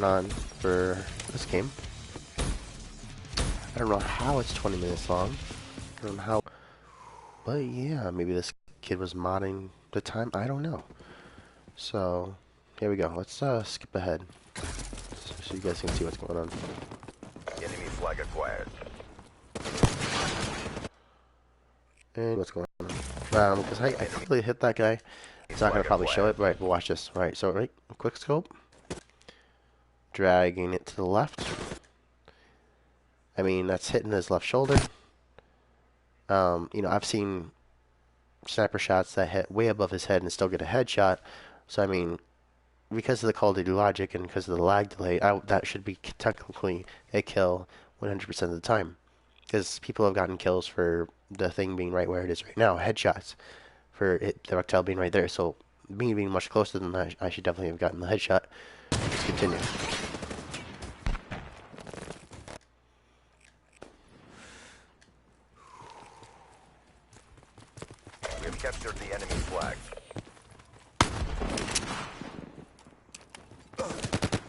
on for this game. I don't know how it's 20 minutes long. I don't know how, but yeah, maybe this kid was modding the time. I don't know. So here we go. Let's skip ahead so you guys can see what's going on. Enemy flag acquired. And what's going on? Because I quickly hit that guy. It's not gonna probably show it, right? But watch this. Right. So right, quick scope, dragging it to the left. I mean, that's hitting his left shoulder. You know, I've seen sniper shots that hit way above his head and still get a headshot. So, I mean, because of the Call of Duty logic and because of the lag delay, that should be technically a kill 100% of the time. Because people have gotten kills for the thing being right where it is right now, headshots, for it, the rectile being right there. So, me being much closer than that, I should definitely have gotten the headshot. Let's continue. We have captured the enemy flag.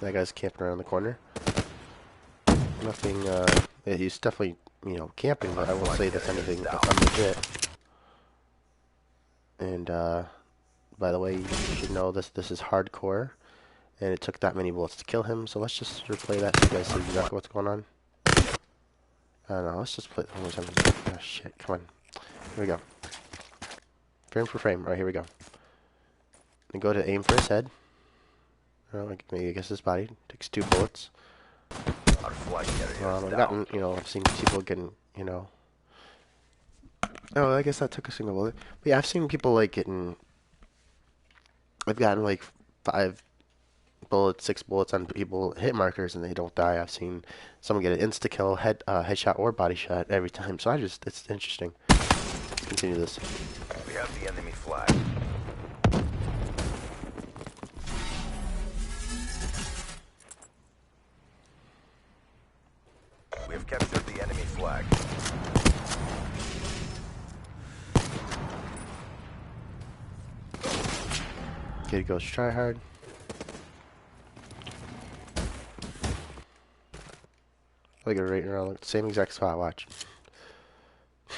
That guy's camping around the corner. Nothing, he's definitely, you know, camping, but I won't say that's anything legit. And, by the way, you should know this is hardcore, and it took that many bullets to kill him, so let's just replay that so you guys see exactly what's going on. I don't know, let's just play it one more time. Oh shit, come on. Here we go. Frame for frame, alright, here we go. Then go to aim for his head. Oh, maybe against his body. Takes 2 bullets. Our flag carrier I've is gotten, down. you know, I've seen people getting, you know. Oh, I guess that took a single bullet. But yeah, I've seen people like getting. I've gotten like 5 bullets, 6 bullets on people hit markers and they don't die. I've seen someone get an insta kill, headshot or body shot every time. So it's interesting. Let's continue this. We have the enemy flag. We have captured the enemy flag. Kid goes try hard. Look at it right around the same exact spot. Watch. I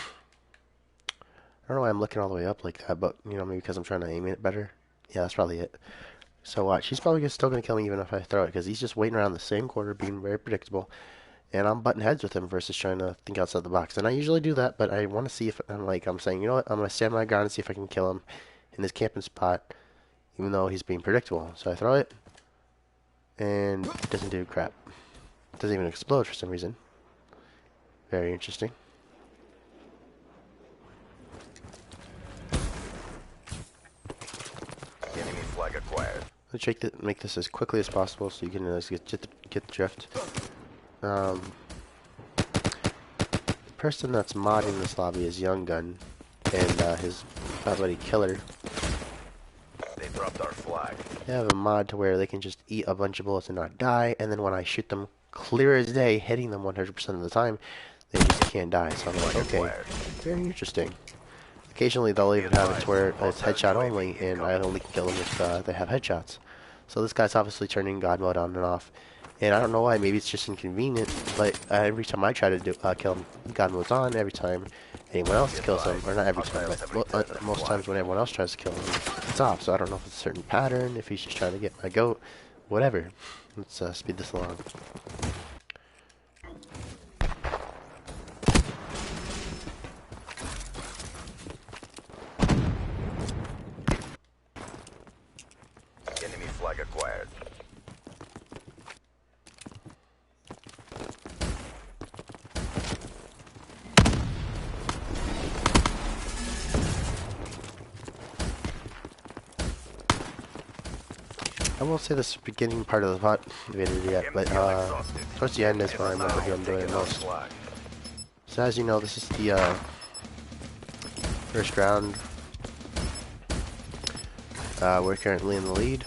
don't know why I'm looking all the way up like that, but you know, maybe because I'm trying to aim it better. Yeah, that's probably it. So watch. He's probably still gonna kill me even if I throw it, because he's just waiting around the same corner, being very predictable. And I'm butting heads with him versus trying to think outside the box. And I usually do that, but I want to see if I'm saying, you know what, I'm gonna stand my ground and see if I can kill him in this camping spot, even though he's being predictable. So I throw it, and it doesn't do crap. It doesn't even explode for some reason. Very interesting. Enemy flag acquired. Let's make this as quickly as possible so you can get the drift. The person that's modding this lobby is Young Gun, and his buddy Killer. They dropped our flag. They have a mod to where they can just eat a bunch of bullets and not die, and then when I shoot them clear as day, hitting them 100% of the time, they just can't die. So I'm like, okay, very interesting. Occasionally they'll even have it to where it's headshot only, and I only can kill them if they have headshots. So this guy's obviously turning God mode on and off. And I don't know why, maybe it's just inconvenient, but every time I try to kill him, God mode's on. Every time anyone else kills him, or not every time, but most times when everyone else tries to kill him, it's off. So I don't know if it's a certain pattern, if he's just trying to get my goat, whatever. Let's speed this along. Enemy flag acquired. I won't say this beginning part of the video yet, but towards the end is when I remember him doing it most. So as you know, this is the first round. We're currently in the lead.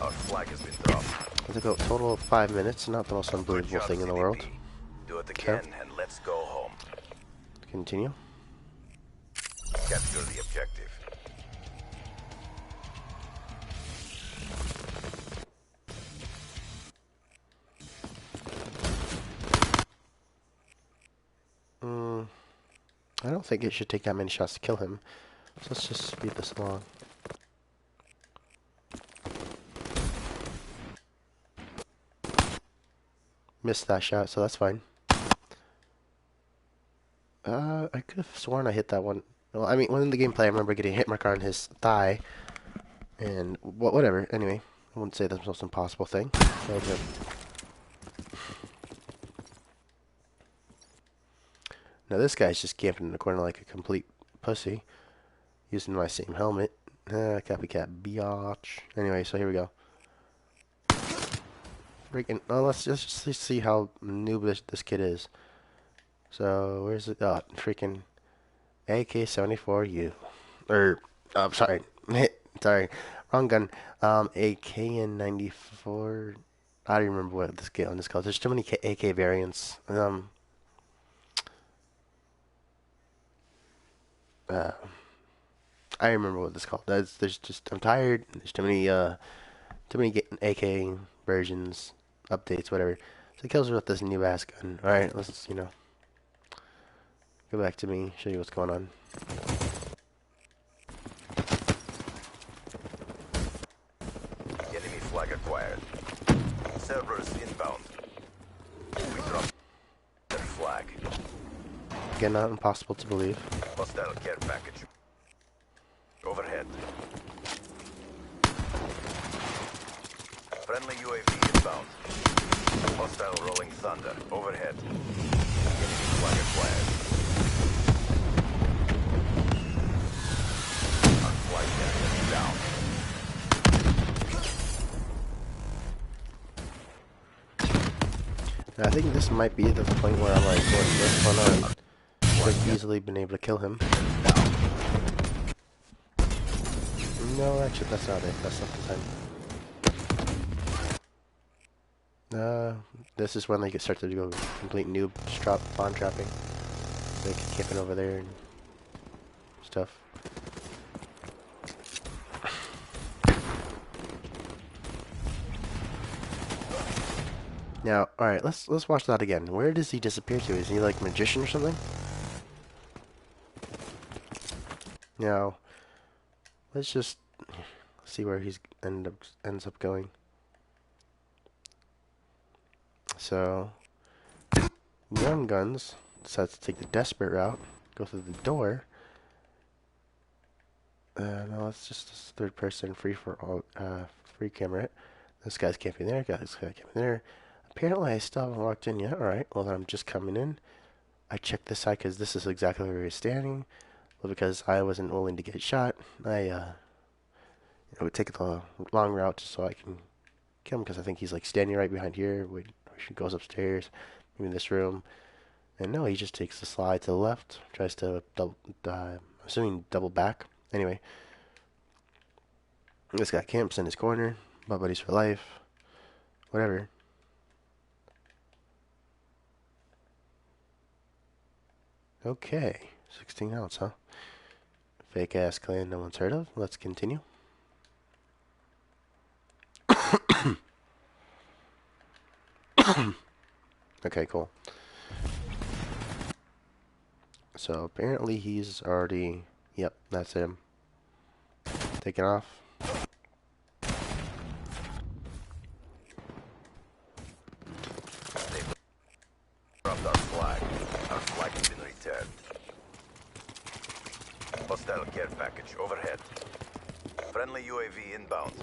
Our flag has been dropped. I took a total of 5 minutes, not the most unbelievable thing in the world. Do it again and let's go home. Continue. Capture the objective. I don't think it should take that many shots to kill him. So let's just speed this along. Missed that shot, so that's fine. I could have sworn I hit that one. Well, I mean, when in the gameplay, I remember getting a hit marker on his thigh. And, whatever. Anyway, I wouldn't say that's the most impossible thing. Okay. Now this guy's just camping in the corner like a complete pussy. Using my same helmet. Copycat biatch. Anyway, so here we go. Freaking, oh, let's just see how noob this kid is. So, where's it? Oh, freaking AK-74U. Sorry. Sorry. Wrong gun. AK-94. I don't remember what this gun is called. There's too many AK variants. I remember what this is called. There's just, I'm tired. There's too many AK versions, updates, whatever. So he kills her with this new ass gun. Alright, let's, go back to me, show you what's going on. Enemy flag acquired. Servers inbound. We dropped their flag. Again, not impossible to believe. Hostile care package. Overhead. Friendly UAV inbound. Hostile rolling thunder. Overhead. Enemy flag acquired. Our flight enemy down. Now, I think this might be the point where I'm like, what's this one on? Could have easily been able to kill him. No, actually, that's not it. That's not the time. This is when they start to go complete noob spawn trapping. They keep camping over there and stuff. Now, all right, let's watch that again. Where does he disappear to? Is he like a magician or something? Now, let's just see where he's ends up going. So, Young Guns decides to take the desperate route, go through the door. No, it's just this third person free for all, free camera. This guy's camping there. This guy camping there. Apparently, I still haven't walked in yet. All right. Well, then I'm just coming in. I checked this side because this is exactly where he was standing. Well, because I wasn't willing to get shot, I would take the long route just so I can kill him because I think he's like standing right behind here. He goes upstairs, maybe in this room. And no, he just takes the slide to the left, tries to I'm assuming double back. Anyway, this guy camps in his corner. My buddies for life. Whatever. Okay, 16 ounce, huh? Fake ass clan no one's heard of. Let's continue. Okay, cool. So apparently he's already, yep, that's him. Taking off. They dropped our flag. Our flag has been returned. Hostile care package overhead. Friendly UAV inbound.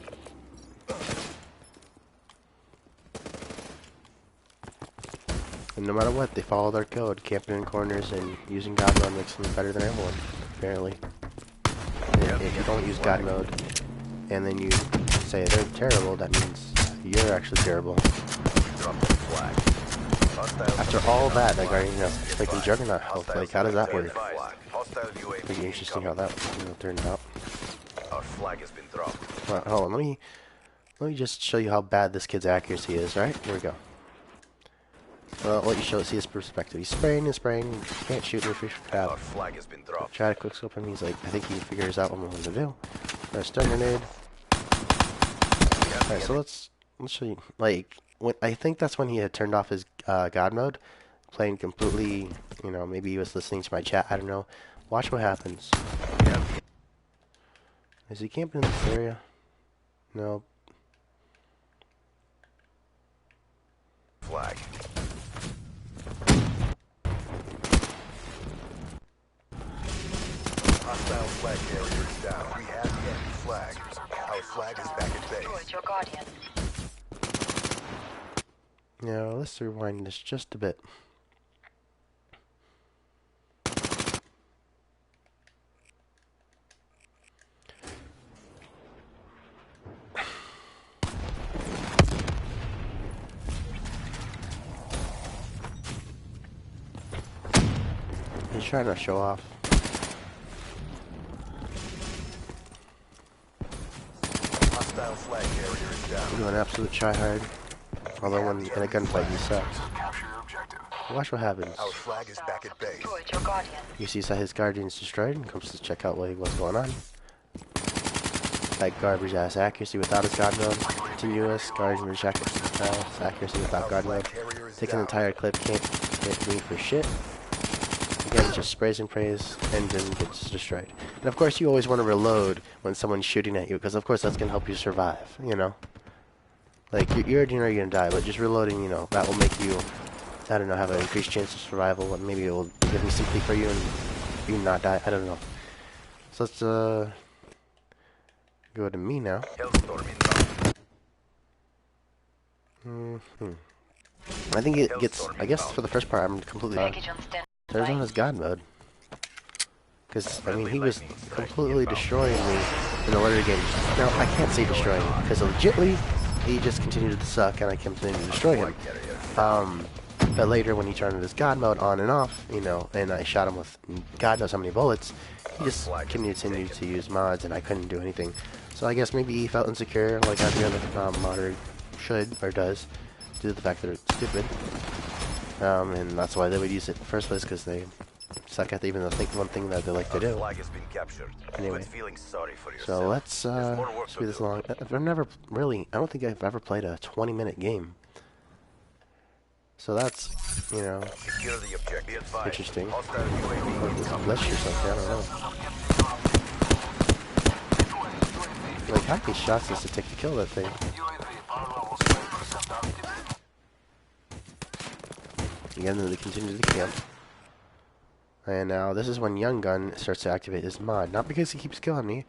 And no matter what, they follow their code, camping in corners and using God mode makes them better than everyone, apparently. And if you don't use God mode, and then you say they're terrible, that means you're actually terrible. After all that, like, freaking Juggernaut health, like, how does that work? Pretty interesting how that turned out. Our flag has been dropped. Well, hold on, let me just show you how bad this kid's accuracy is, alright? Here we go. Well, I'll let you see his perspective. He's spraying and spraying. Can't shoot me for crap. Our flag has been dropped. Try to quick scope him. He's like, I think he figures out what I'm going to do. Our stun grenade. Alright, so let's show you. Like, I think that's when he had turned off his God mode, playing completely You know, maybe he was listening to my chat. I don't know. Watch what happens. Yep. Is he camping in this area? No. Flag. Hostile flag carrier is down. We have the enemy flag. Our flag is back at base. Destroyed your guardian. Yeah, let's rewind this just a bit. He's trying to show off. Hostile flag carrier is down. Doing an absolute try-hard. Although when in a gunfight he sucks. Watch what happens. Our flag is back at base. Destroyed your guardian. He sees that his guardian's destroyed and comes to check out what's going on. Like garbage ass accuracy without his god mode. Continuous garbage accuracy without god mode. Takes an entire clip, can't hit me for shit. Again, just sprays and prays, engine gets destroyed. And of course you always want to reload when someone's shooting at you, because of course that's going to help you survive, you know? Like, you already know you're going to die, but just reloading, you know, that will make you, I don't know, have an increased chance of survival, and maybe it will give me sympathy for you and you not die, I don't know. So let's, go to me now. I think it gets, I guess for the first part I'm completely done. Package on stand. Turns on his god mode. Because, I mean, he was completely destroying me in the later games. Now, I can't say destroying him, because legitly, he just continued to suck, and I continued to destroy him. But later, when he turned his god mode on and off, you know, and I shot him with God knows how many bullets, he just continued to use mods, and I couldn't do anything. So I guess maybe he felt insecure, like every other modder should, or does, due to the fact that it's stupid. And that's why they would use it in the first place, because they suck at even the one thing that they like to do. Anyway, so let's speed this along. I've never really, I don't think I've ever played a 20-minute game. So that's, you know, interesting. Bless yourself, I don't know. Like, how many shots does it take to kill that thing? Again, they continue to camp. And now, this is when Young Gun starts to activate his mod. Not because he keeps killing me.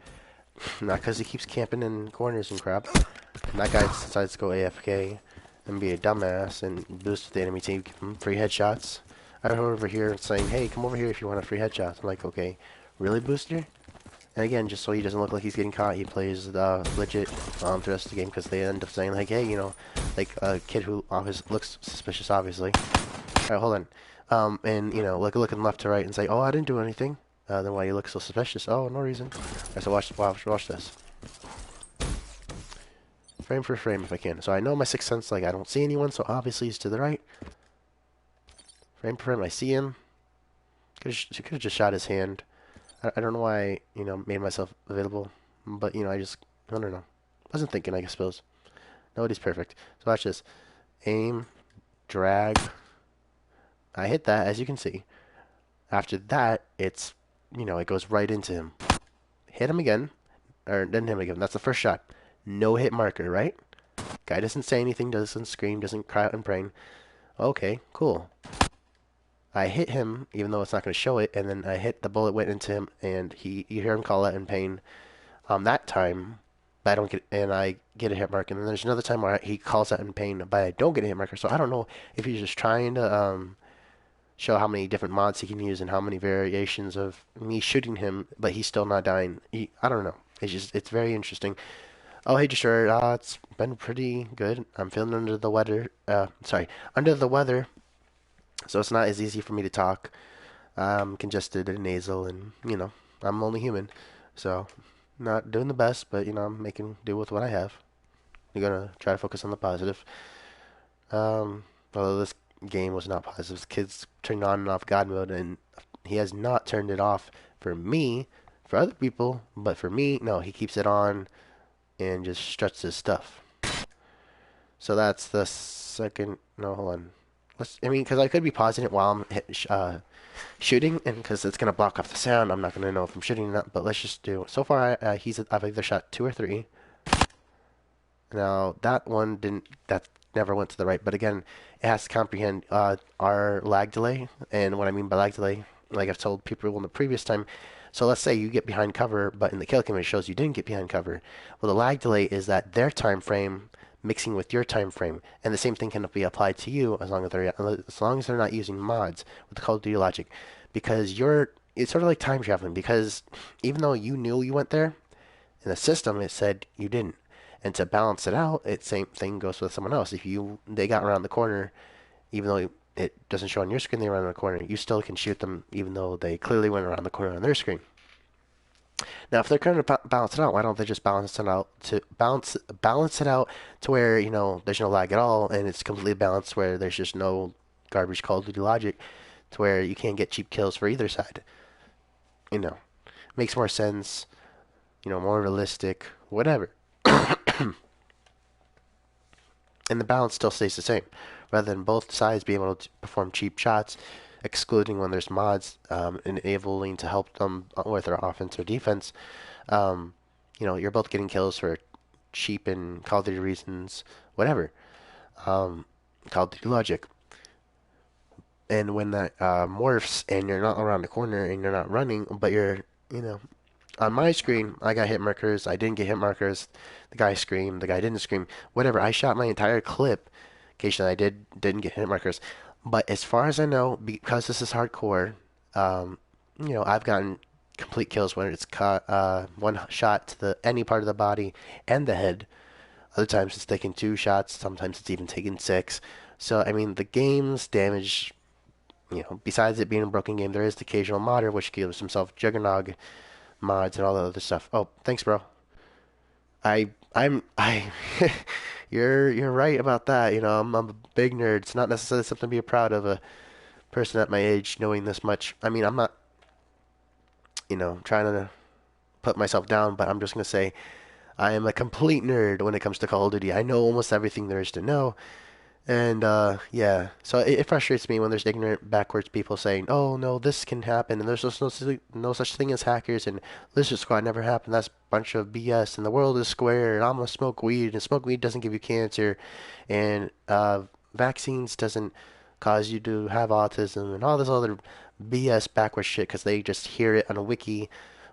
Not because he keeps camping in corners and crap. And that guy decides to go AFK and be a dumbass and boost the enemy team, give him free headshots. I heard over here saying, hey, come over here if you want a free headshot. I'm like, okay, really, Booster? And again, just so he doesn't look like he's getting caught, he plays legit the rest of the game, because they end up saying, like, hey, you know, like a kid who always looks suspicious, obviously. Alright, hold on. And, you know, looking left to right and say, oh, I didn't do anything. Then why you look so suspicious? Oh, no reason. Alright, so watch this. Frame for frame if I can. So I know my sixth sense, like, I don't see anyone, so obviously he's to the right. Frame for frame, I see him. She could have just shot his hand. I don't know why I, you know, made myself available. But, you know, I don't know. Wasn't thinking, I suppose. Nobody's perfect. So watch this. Aim. Drag. I hit that, as you can see. After that, it's, you know, it goes right into him. Hit him again. Or, didn't hit him again. That's the first shot. No hit marker, right? Guy doesn't say anything, doesn't scream, doesn't cry out in pain. Okay, cool. I hit him, even though it's not going to show it, and then I hit, the bullet went into him, and you hear him call out in pain. That time, I don't get, and I get a hit marker. And then there's another time where he calls out in pain, but I don't get a hit marker. So I don't know if he's just trying to show how many different mods he can use and how many variations of me shooting him, but he's still not dying. I don't know. It's very interesting. Oh, hey, Destroyer. It's been pretty good. I'm feeling under the weather. Under the weather. So it's not as easy for me to talk. I'm congested and nasal, and, you know, I'm only human. So, not doing the best, but, you know, I'm making do with what I have. I'm gonna try to focus on the positive. Although this game was not positive. This kid's turned on and off God mode, and he has not turned it off for me, for other people, but for me, no, he keeps it on and just struts his stuff. So that's the second, no, hold on. I mean, because I could be pausing it while I'm shooting, and because it's gonna block off the sound, I'm not gonna know if I'm shooting or not. But let's just do. So far, I've either shot two or three. Now that one didn't. That never went to the right. But again, it has to comprehend our lag delay. And what I mean by lag delay, like I've told people in the previous time. So let's say you get behind cover, but in the kill cam it shows you didn't get behind cover. Well, the lag delay is that their time frame mixing with your time frame, and the same thing can be applied to you as long as they're not using mods with the Call of Duty logic, because it's sort of like time traveling. Because even though you knew you went there, in the system it said you didn't. And to balance it out, it same thing goes with someone else. If they got around the corner, even though it doesn't show on your screen they ran around the corner, you still can shoot them even though they clearly went around the corner on their screen. Now, if they're trying to balance it out, why don't they just balance it out to where there's no lag at all, and it's completely balanced where there's just no garbage Call of Duty logic, to where you can't get cheap kills for either side. You know, makes more sense. More realistic, whatever. And the balance still stays the same, rather than both sides being able to perform cheap shots, excluding when there's mods, enabling to help them with their offense or defense. You're both getting kills for cheap and Call of Duty reasons, whatever. Um, Call of Duty logic. And when that morphs and you're not around the corner and you're not running, but you're on my screen, I got hit markers. I didn't get hit markers. The guy screamed. The guy didn't scream. Whatever. I shot my entire clip. Occasionally, didn't get hit markers. But as far as I know, because this is hardcore, I've gotten complete kills when it's caught one shot to any part of the body and the head. Other times it's taken two shots. Sometimes it's even taken six. So I mean, the game's damage. Besides it being a broken game, there is the occasional modder which gives himself Juggernog mods and all the other stuff. Oh, thanks, bro. I you're right about that. I'm a big nerd. It's not necessarily something to be proud of, a person at my age knowing this much. I mean, I'm not, trying to put myself down, but I'm just gonna say I am a complete nerd when it comes to Call of Duty. I know almost everything there is to know. And yeah, so it frustrates me when there's ignorant, backwards people saying, "Oh no, this can happen," and there's just no such thing as hackers, and Lizard Squad never happened. That's a bunch of BS. And the world is square, and I'm gonna smoke weed, and smoke weed doesn't give you cancer, and vaccines doesn't cause you to have autism, and all this other BS backwards shit because they just hear it on a wiki,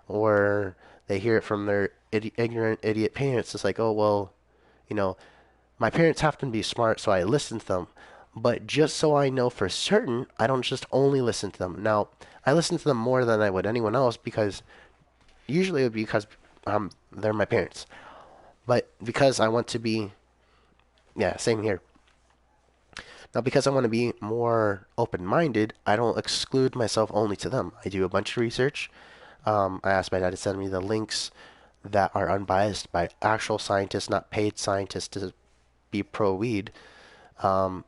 or they hear it from their ignorant idiot parents. It's like, oh well, you know my parents happen to be smart, so I listen to them. But just so I know for certain, I don't just only listen to them. Now, I listen to them more than I would anyone else because usually it would be because they're my parents. But because I want to be, yeah, same here. Now, because I want to be more open minded, I don't exclude myself only to them. I do a bunch of research. I asked my dad to send me the links that are unbiased by actual scientists, not paid scientists to be pro weed. Um,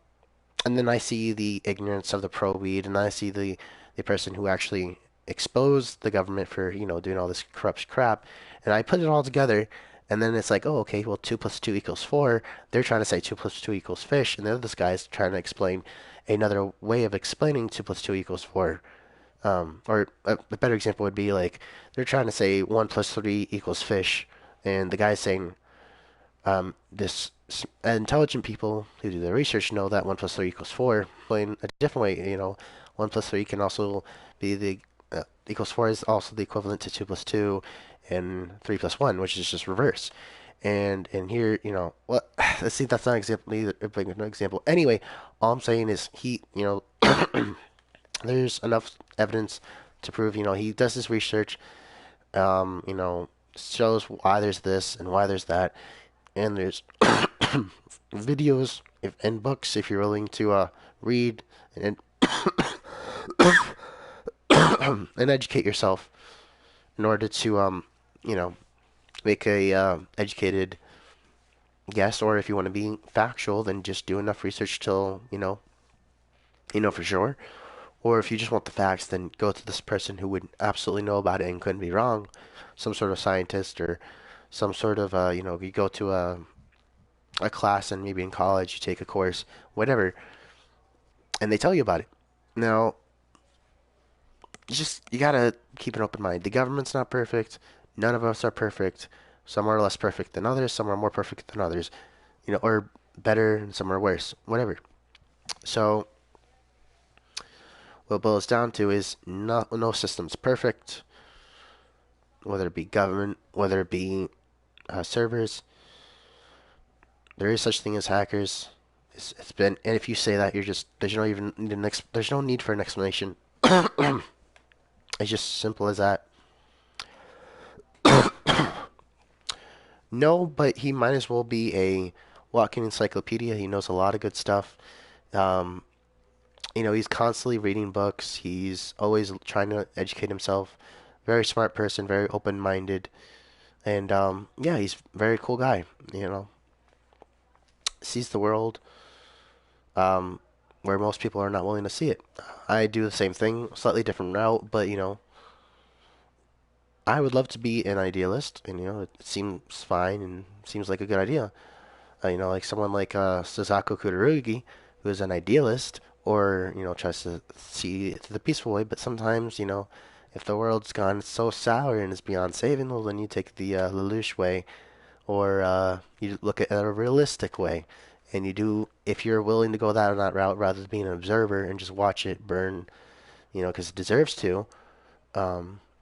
and then I see the ignorance of the pro weed, and I see the person who actually exposed the government for doing all this corrupt crap, and I put it all together. And then it's like, oh, okay, well, 2 + 2 = 4. They're trying to say 2 + 2 = fish, and the other guy's trying to explain another way of explaining 2 + 2 = 4. Or a better example would be like they're trying to say 1 + 3 = fish, and the guy's saying this intelligent people who do the research know that 1 + 3 = 4. Playing a different way, 1 + 3 can also be the equals 4 is also the equivalent to 2 + 2, and 3 + 1, which is just reverse. And here, well, let's see, that's not an example either. No example. Anyway, all I'm saying is there's enough evidence to prove, he does his research, shows why there's this and why there's that, and there's videos and books if you're willing to read and and educate yourself in order to you know make a educated guess. Or if you want to be factual, then just do enough research till you know for sure. Or if you just want the facts, then go to this person who would absolutely know about it and couldn't be wrong, some sort of scientist or some sort of you go to a class, and maybe in college you take a course, whatever. and they tell you about it. Now, you gotta keep an open mind. The government's not perfect. None of us are perfect. Some are less perfect than others. Some are more perfect than others. Or better, and some are worse. Whatever. So, what it boils down to is no system's perfect. Whether it be government, whether it be servers, there is such thing as hackers. It's been, and if you say that, you're just there's no need for an explanation. It's just simple as that. No, but he might as well be a walking encyclopedia. He knows a lot of good stuff. Um, he's constantly reading books. He's always trying to educate himself. Very smart person, very open-minded, and yeah, he's a very cool guy. Sees the world um, where most people are not willing to see it. I do the same thing, slightly different route, but I would love to be an idealist, and it seems fine and seems like a good idea. Like someone like Suzaku Kurugi, who is an idealist, or tries to see it the peaceful way. But sometimes, if the world's gone so sour and is beyond saving, well, then you take the Lelouch way, or you look at it a realistic way, and you do if you're willing to go that route rather than being an observer and just watch it burn, because it deserves to.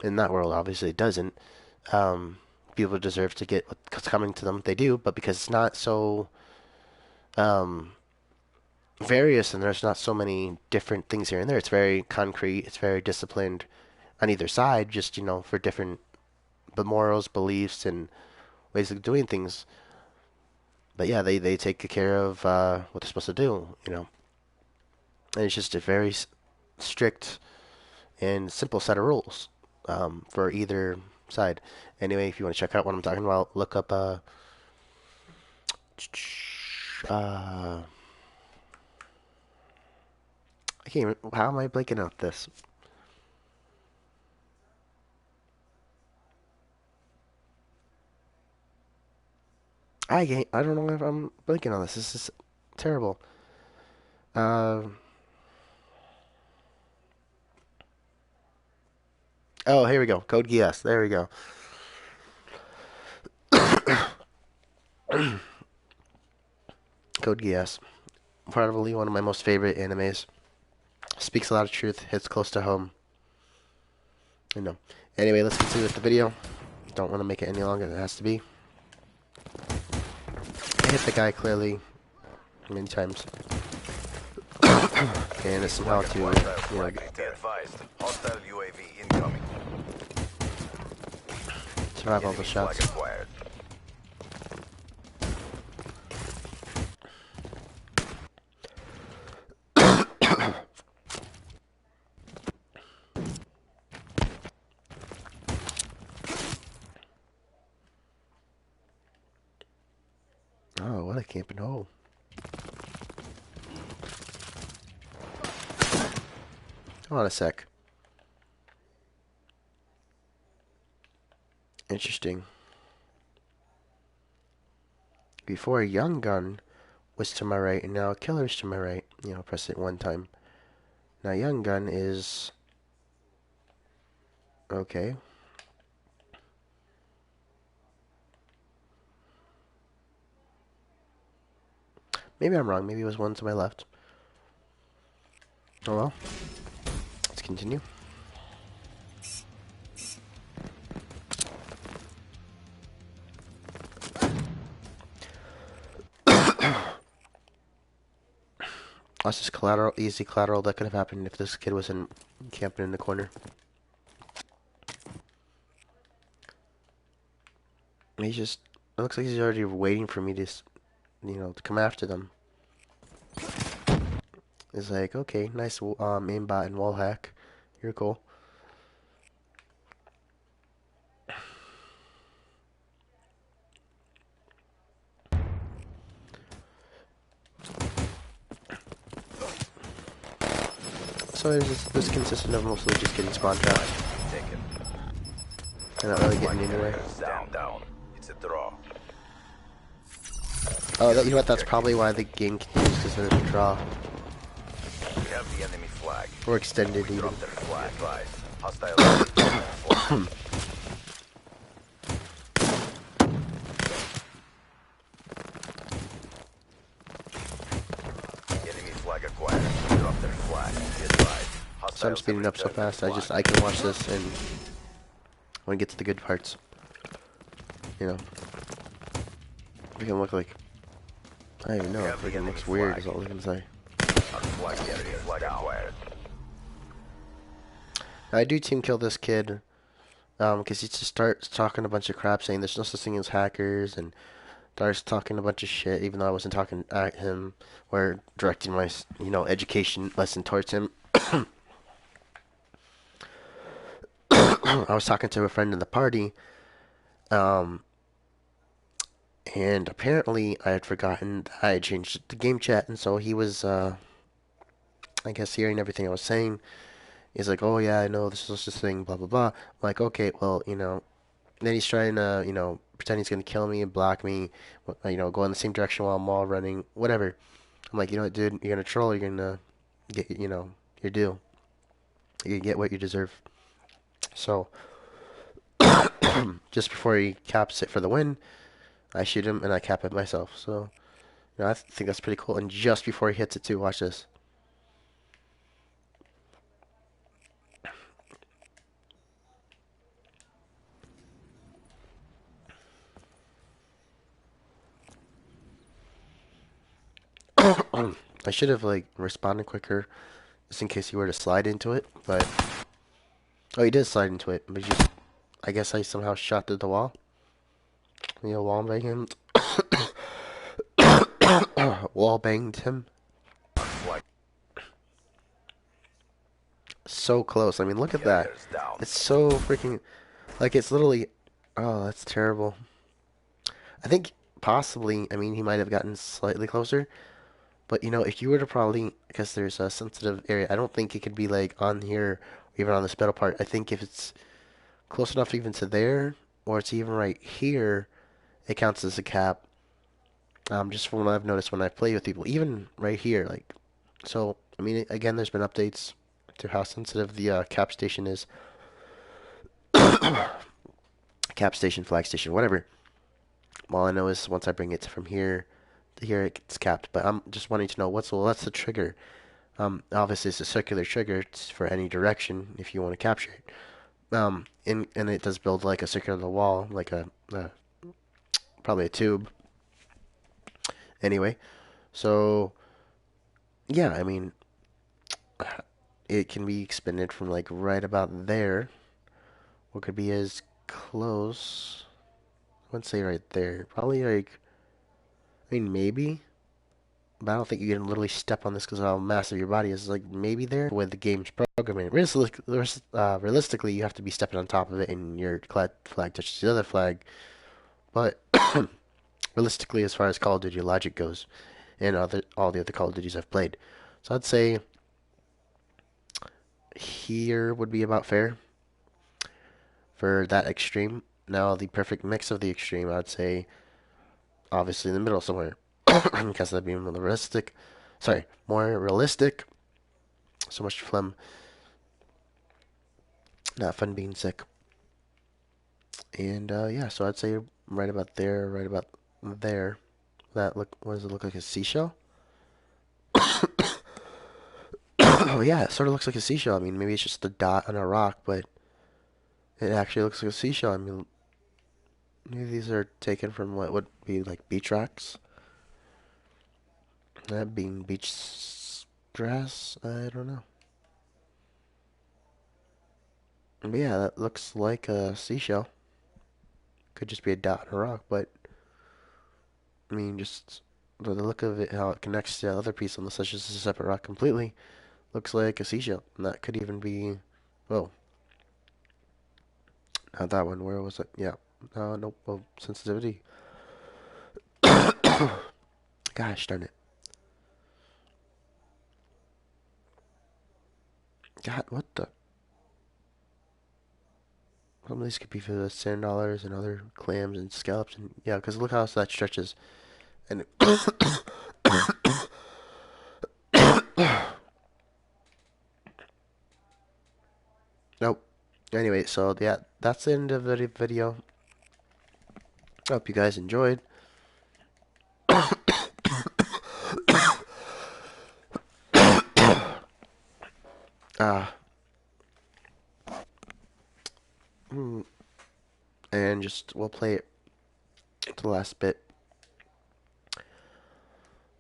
In that world, obviously, it doesn't. Um, People deserve to get what's coming to them. They do, but because it's not so um, various and there's not so many different things here and there, it's very concrete. It's very disciplined on either side. Just for different but morals, beliefs, and ways of doing things. But yeah, they take care of what they're supposed to do. And it's just a very strict and simple set of rules for either side. Anyway, if you want to check out what I'm talking about, look up uh I can't even, how am I blanking out this? I don't know if I'm blanking on this. This is terrible. Uh, oh, here we go. Code Geass. There we go. Code Geass. Probably one of my most favorite animes. Speaks a lot of truth. Hits close to home. Anyway, let's continue with the video. Don't want to make it any longer than it has to be. I hit the guy clearly many times. And it's somehow to, survive all the shots. Oh, what a camping hole. Hold on a sec. Interesting. Before a young gun was to my right, and now a killer's to my right. Press it one time. Now young gun is... okay. Maybe I'm wrong. Maybe it was one to my left. Oh well. Let's continue. That's just collateral, easy collateral that could have happened if this kid was camping in the corner. He's just, it looks like he's already waiting for me to, to come after them. It's like, okay, nice aimbot and wall hack. You're cool. So this consisted of mostly just getting spawn trapped. And not really getting anywhere. Down. It's a draw. Oh, you know what? That's probably why the game continues, because there's a draw. We have the enemy flag. Or extended We even. dropped their flag. Advised. Hostile flag. Enemy flag acquired. We dropped their flag. Be advised. So I'm Hostiles speeding have up so returned their fast. I flag. can watch this and when I get to the good parts. You know. It can look like I don't even know. It freaking looks weird is all I can say. Flag enemy flag acquired. I do team kill this kid. Because he just starts talking a bunch of crap saying there's no such thing as hackers and starts talking a bunch of shit even though I wasn't talking at him or directing my, education lesson towards him. I was talking to a friend in the party, um, and apparently I had forgotten that I had changed the game chat, and so he was, I guess, hearing everything I was saying. He's like, oh yeah, I know this is this thing, blah blah blah. I'm like, okay, well, then he's trying to, pretend he's gonna kill me and block me, go in the same direction while I'm all running, whatever. I'm like, you know what, dude, you're gonna troll, you're gonna get, your due. You get what you deserve. So, just before he caps it for the win, I shoot him and I cap it myself. So, I think that's pretty cool. And just before he hits it too, watch this. I should have like responded quicker, just in case he were to slide into it. But oh, he did slide into it, but just I guess I somehow shot through the wall. Wall banged him. Wall banged him. So close. I mean, look at that. It's so freaking like it's literally. Oh, that's terrible. I think possibly. I mean, he might have gotten slightly closer. But if you were to probably, because there's a sensitive area, I don't think it could be like on here, or even on this metal part. I think if it's close enough even to there, or it's even right here, it counts as a cap. Just from what I've noticed when I play with people, even right here, like, so, I mean, again, there's been updates to how sensitive the cap station is. Cap station, flag station, whatever. All I know is once I bring it from here to here, it gets capped. But I'm just wanting to know what's the trigger. Obviously, it's a circular trigger. It's for any direction if you want to capture it. And it does build like a circular wall, like a probably a tube. Anyway, so yeah, I mean, it can be expended from like right about there, or could be as close. I wouldn't say right there. Probably like, I mean, maybe, but I don't think you can literally step on this because of how massive your body is. Like maybe there with the game's programming. Realistically, you have to be stepping on top of it, and your flag touches the other flag. But realistically, as far as Call of Duty logic goes, and all the other Call of Duties I've played, so I'd say here would be about fair for that extreme. Now, the perfect mix of the extreme, I'd say, obviously in the middle somewhere, because that'd be more realistic. Sorry, more realistic. So much phlegm. Not fun being sick. And yeah, so I'd say right about there, right about there. That look, what does it look like? A seashell? Oh yeah, it sort of looks like a seashell. I mean, maybe it's just a dot on a rock, but it actually looks like a seashell. I mean, maybe these are taken from what would be like beach rocks. That being beach grass, I don't know. But yeah, that looks like a seashell. Could just be a dot on a rock, but I mean, just the look of it, how it connects to the other piece, unless it's just a separate rock completely, looks like a seashell. And that could even be, oh, not that one. Where was it? Yeah. Nope. Oh, sensitivity. Gosh darn it. God, what the? Some of these could be for the sand dollars and other clams and scallops. And yeah, because look how that stretches. And Anyway, so yeah, that's the end of the video. I hope you guys enjoyed. Uh, and just we'll play it to the last bit.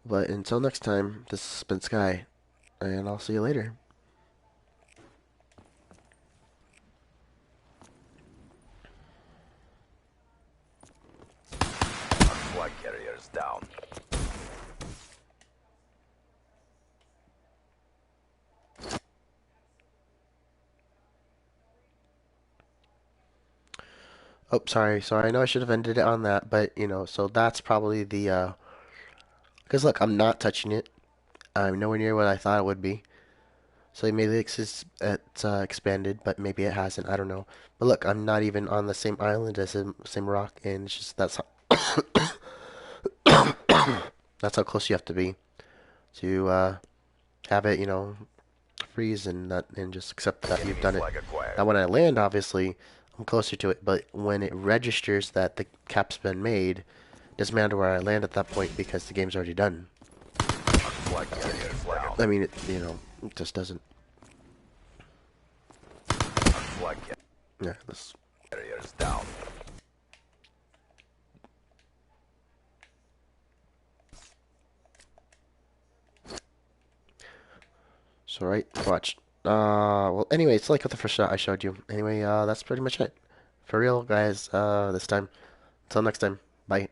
But until next time, this has been Sky, and I'll see you later. Flag carriers down. Oh, sorry. I know I should have ended it on that, but you know, so that's probably the. Because look, I'm not touching it. I'm nowhere near what I thought it would be. So maybe it's expanded, but maybe it hasn't. I don't know. But look, I'm not even on the same island as the same rock, and it's just that's how close you have to be to have it, you know, freeze and not and just accept that you've Enemy done it. flag acquired. Now, when I land, obviously, I'm closer to it, but when it registers that the cap's been made, it doesn't matter where I land at that point because the game's already done. Flag carriers down. I mean, it just doesn't. Flag Yeah, this. carriers down. So right, watch. Well, anyway, it's like with the first shot I showed you. Anyway, that's pretty much it. For real, guys. This time. Until next time. Bye.